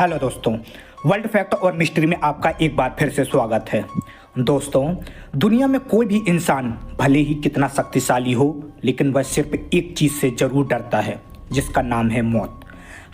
Hello दोस्तों, world fact और mystery में आपका एक बार फिर से स्वागत है। दोस्तों, दुनिया में कोई भी इंसान भले ही कितना शक्तिशाली हो, लेकिन वह सिर्फ एक चीज़ से जरूर डरता है, जिसका नाम है मौत।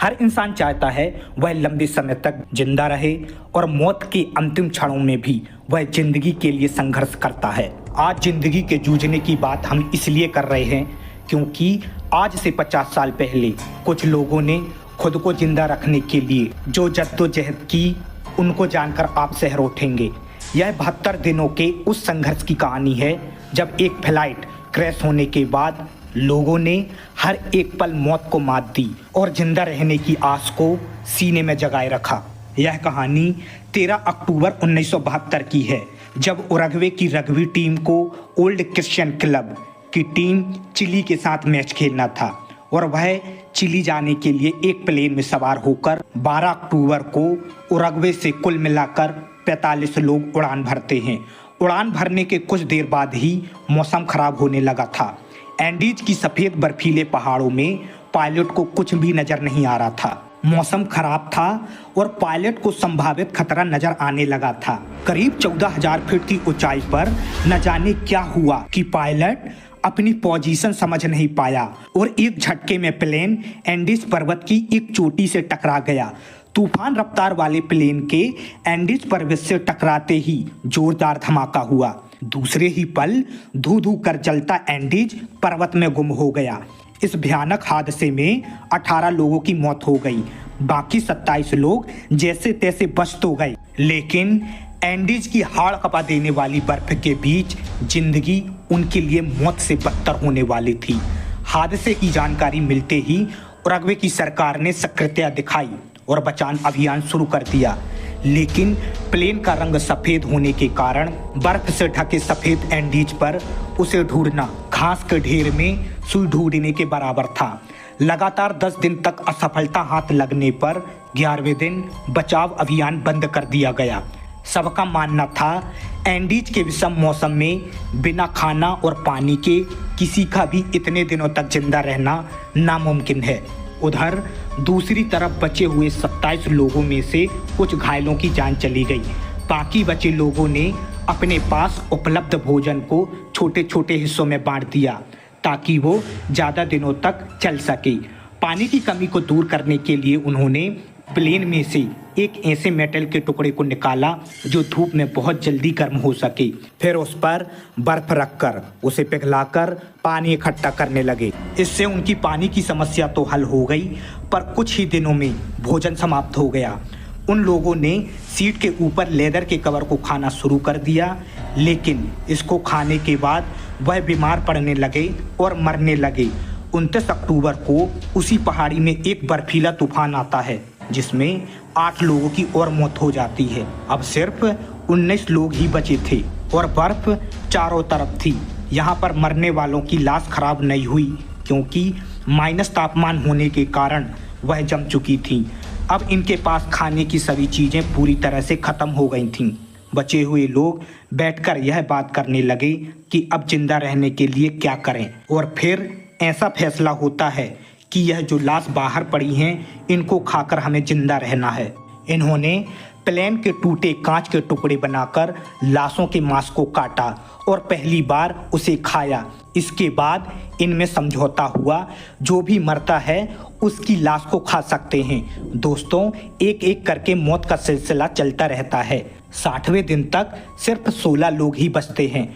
हर इंसान चाहता है वह लंबे समय तक जिंदा रहे और मौत के अंतिम क्षणों में भी वह जिंदगी के लिए संघर्ष करता है। आज जिंदगी के जूझने की बात हम इसलिए कर रहे हैं क्योंकि आज से 50 साल पहले कुछ लोगों ने खुद को जिंदा रखने के लिए जो जद्दोजहद की, उनको जानकर आप शहर उठेंगे। यह 72 दिनों के उस संघर्ष की कहानी है जब एक फ्लाइट क्रैश होने के बाद लोगों ने हर एक पल मौत को मात दी और जिंदा रहने की आस को सीने में जगाए रखा। यह कहानी 13 अक्टूबर 1972 की है, जब उरुग्वे की रग्बी टीम को ओल्ड क्रिश्चियन क्लब की टीम चिली के साथ मैच खेलना था और वह चिली जाने के लिए एक प्लेन में सवार होकर 12 अक्टूबर को उरुग्वे से कुल मिलाकर 45 लोग उड़ान भरते हैं। उड़ान भरने के कुछ देर बाद ही मौसम खराब होने लगा था। एंडीज की सफ़ेद बर्फीले पहाड़ों में पायलट को कुछ भी नजर नहीं आ रहा था। मौसम खराब था और पायलट को संभावित खतरा नजर आने लगा था। करीब 14,000 फीट की ऊंचाई पर न जाने क्या हुआ कि पायलट अपनी पोजीशन समझ नहीं पाया और एक झटके में प्लेन एंडीज पर्वत की एक चोटी से टकरा गया। तूफान रफ्तार वाले प्लेन के एंडीज पर्वत से टकराते ही जोरदार धमाका हुआ। दूसरे ही पल धू धू कर जलता एंडीज पर्वत में गुम हो गया। इस भयानक हादसे में 18 लोगों की मौत हो गई। बाकी 27 लोग जैसे तैसे बच तो गए, लेकिन एंडीज की हाड़ कपा देने वाली बर्फ के बीच जिंदगी उनके लिए मौत से बदतर होने वाली थी। हादसे की जानकारी मिलते ही उरुग्वे की सरकार ने सक्रियता दिखाई और बचाव अभियान शुरू कर दिया, लेकिन प्लेन का रंग सफेद होने के कारण बर्फ से ढके सफेद एंडीज पर उसे ढूंढना घास के ढेर में सुई ढूंढने के बराबर था। लगातार 10 दिन तक असफलता हाथ लगने पर 11वें दिन बचाव अभियान बंद कर दिया गया। सबका मानना था एंडीज के विषम मौसम में बिना खाना और पानी के किसी का भी इतने दिनों तक जिंदा रहना नामुमकिन है। उधर दूसरी तरफ बचे हुए 27 लोगों में से कुछ घायलों की जान चली गई। बाकी बचे लोगों ने अपने पास उपलब्ध भोजन को छोटे छोटे हिस्सों में बांट दिया ताकि वो ज़्यादा दिनों तक चल सके। पानी की कमी को दूर करने के लिए उन्होंने प्लेन में से एक ऐसे मेटल के टुकड़े को निकाला जो धूप में बहुत जल्दी गर्म हो सके। फिर उस पर बर्फ रखकर उसे पिघलाकर पानी इकट्ठा करने लगे। इससे उनकी पानी की समस्या तो हल हो गई, पर कुछ ही दिनों में भोजन समाप्त हो गया। उन लोगों ने सीट के ऊपर लेदर के कवर को खाना शुरू कर दिया, लेकिन इसको खाने के बाद वह बीमार पड़ने लगे और मरने लगे। 29 अक्टूबर को उसी पहाड़ी में एक बर्फीला तूफान आता है जिसमें 8 लोगों की और मौत हो जाती है। अब सिर्फ 19 लोग ही बचे थे और बर्फ चारों तरफ थी। यहाँ पर मरने वालों की लाश खराब नहीं हुई क्योंकि माइनस तापमान होने के कारण वह जम चुकी थी। अब इनके पास खाने की सभी चीज़ें पूरी तरह से ख़त्म हो गई थीं। बचे हुए लोग बैठकर यह बात करने लगे कि अब जिंदा रहने के लिए क्या करें, और फिर ऐसा फैसला होता है कि यह जो लाश बाहर पड़ी हैं, इनको खाकर हमें जिंदा रहना है। इन्होंने प्लेन के टूटे कांच के टुकड़े बनाकर लाशों के मांस को काटा और पहली बार उसे खाया। इसके बाद इनमें समझौता हुआ, जो भी मरता है उसकी लाश को खा सकते हैं। दोस्तों, एक एक करके मौत का सिलसिला चलता रहता है। 60वें दिन तक सिर्फ 16 लोग ही बचते हैं।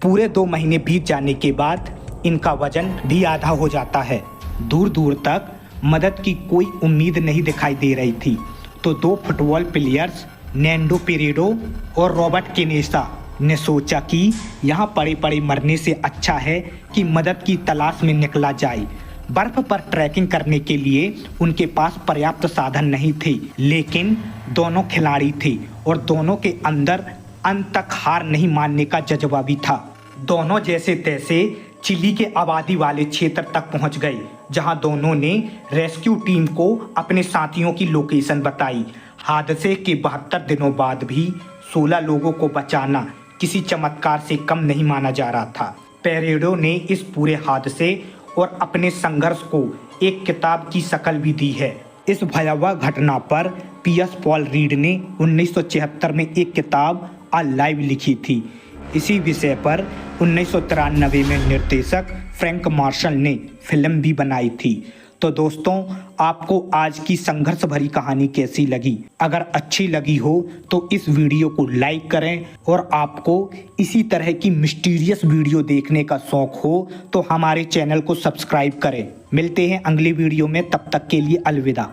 पूरे 2 महीने बीत जाने के बाद इनका वजन भी आधा हो जाता है। दूर दूर तक मदद की कोई उम्मीद नहीं दिखाई दे रही थी, तो 2 फुटबॉल प्लेयर्स नैंडो पेरेडो और रॉबर्ट केनेसा ने सोचा कि यहाँ पड़े पड़े मरने से अच्छा है कि मदद की तलाश में निकला जाए। बर्फ पर ट्रैकिंग करने के लिए उनके पास पर्याप्त साधन नहीं थे, लेकिन दोनों खिलाड़ी थे और दोनों के अंदर अंत तक हार नहीं मानने का जज्बा भी था। दोनों जैसे तैसे चिली के आबादी वाले क्षेत्र तक पहुंच गए, जहां दोनों ने रेस्क्यू टीम को अपने साथियों की लोकेशन बताई। हादसे के 72 दिनों बाद भी 16 लोगों को बचाना किसी चमत्कार से कम नहीं माना जा रहा था। पेरेडो ने इस पूरे हादसे और अपने संघर्ष को एक किताब की शक्ल भी दी है। इस भयावह घटना पर पी.एस. पॉल रीड ने 1976 में एक किताब अ लाइव लिखी थी। इसी विषय पर 1993 में निर्देशक फ्रैंक मार्शल ने फिल्म भी बनाई थी। तो दोस्तों, आपको आज की संघर्ष भरी कहानी कैसी लगी? अगर अच्छी लगी हो तो इस वीडियो को लाइक करें, और आपको इसी तरह की मिस्टीरियस वीडियो देखने का शौक हो तो हमारे चैनल को सब्सक्राइब करें। मिलते हैं अगली वीडियो में, तब तक के लिए अलविदा।